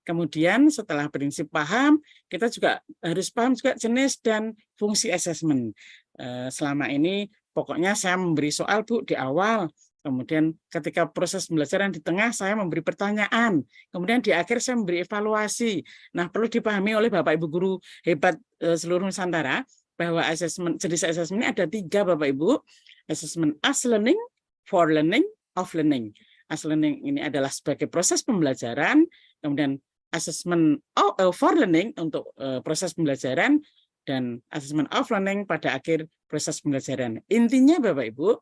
Kemudian setelah prinsip paham, kita juga harus paham juga jenis dan fungsi asesmen. Selama ini pokoknya saya memberi soal Bu di awal, kemudian ketika proses pembelajaran di tengah saya memberi pertanyaan, kemudian di akhir saya memberi evaluasi. Nah, perlu dipahami oleh Bapak Ibu guru hebat seluruh Nusantara bahwa asesmen jenis asesmen ini ada 3 Bapak Ibu. Asesmen as learning, for learning, of learning. As learning ini adalah sebagai proses pembelajaran, kemudian asesmen for learning untuk proses pembelajaran, dan asesmen of learning pada akhir proses pembelajaran. Intinya Bapak Ibu,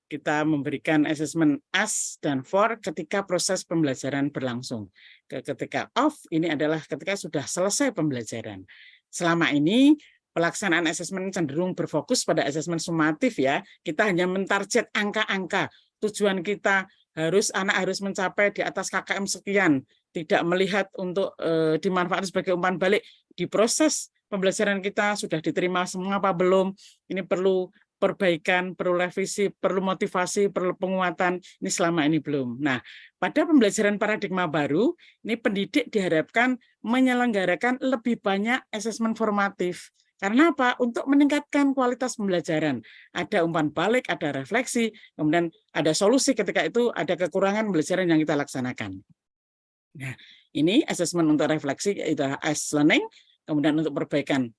kita memberikan asesmen as dan for ketika proses pembelajaran berlangsung. Ketika of ini adalah ketika sudah selesai pembelajaran. Selama ini pelaksanaan asesmen cenderung berfokus pada asesmen sumatif ya. Kita hanya mentarget angka-angka. Tujuan kita anak harus mencapai di atas KKM sekian, tidak melihat untuk dimanfaatkan sebagai umpan balik di proses pembelajaran kita sudah diterima semua apa belum, ini perlu perbaikan, perlu revisi, perlu motivasi, perlu penguatan, ini selama ini belum. Nah, pada pembelajaran paradigma baru, ini pendidik diharapkan menyelenggarakan lebih banyak asesmen formatif. Karena apa? Untuk meningkatkan kualitas pembelajaran. Ada umpan balik, ada refleksi, kemudian ada solusi ketika itu ada kekurangan pembelajaran yang kita laksanakan. Nah, ini asesmen untuk refleksi itu as learning, kemudian untuk perbaikan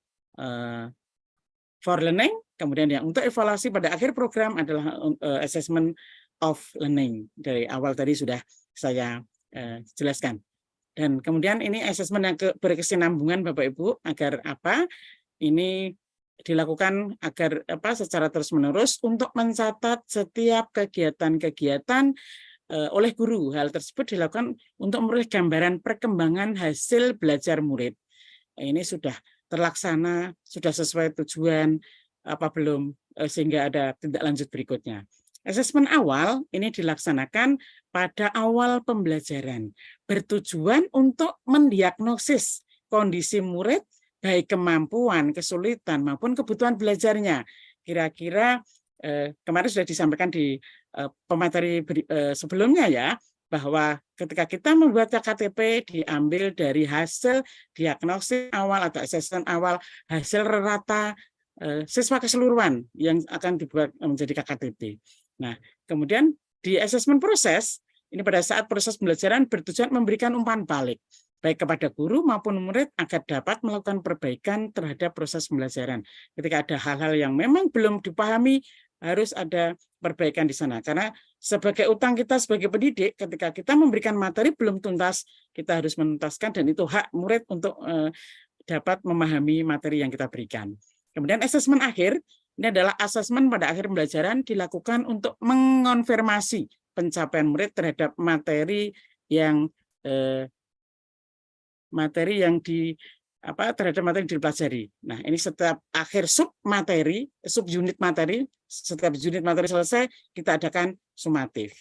for learning, kemudian yang untuk evaluasi pada akhir program adalah assessment of learning. Dari awal tadi sudah saya jelaskan. Dan kemudian ini asesmen yang berkesinambungan Bapak Ibu agar apa? Ini dilakukan agar secara terus-menerus untuk mencatat setiap kegiatan-kegiatan oleh guru. Hal tersebut dilakukan untuk memperoleh gambaran perkembangan hasil belajar murid. Ini sudah terlaksana, sudah sesuai tujuan, apa belum, sehingga ada tindak lanjut berikutnya. Asesmen awal ini dilaksanakan pada awal pembelajaran, bertujuan untuk mendiagnosis kondisi murid, baik kemampuan, kesulitan, maupun kebutuhan belajarnya. Kira-kira kemarin sudah disampaikan di pemateri sebelumnya ya, bahwa ketika kita membuat KTP diambil dari hasil diagnosis awal atau asesmen awal, hasil rata siswa keseluruhan yang akan dibuat menjadi KTP. Nah, kemudian di asesmen proses, ini pada saat proses pembelajaran bertujuan memberikan umpan balik, baik kepada guru maupun murid agar dapat melakukan perbaikan terhadap proses pembelajaran. Ketika ada hal-hal yang memang belum dipahami, harus ada perbaikan di sana. Karena sebagai utang kita sebagai pendidik, ketika kita memberikan materi belum tuntas, kita harus menuntaskan, dan itu hak murid untuk dapat memahami materi yang kita berikan. Kemudian asesmen akhir, ini adalah asesmen pada akhir pembelajaran dilakukan untuk mengonfirmasi pencapaian murid terhadap materi yang terhadap materi yang dipelajari. Nah, ini setiap akhir sub unit materi, setiap unit materi selesai, kita adakan sumatif.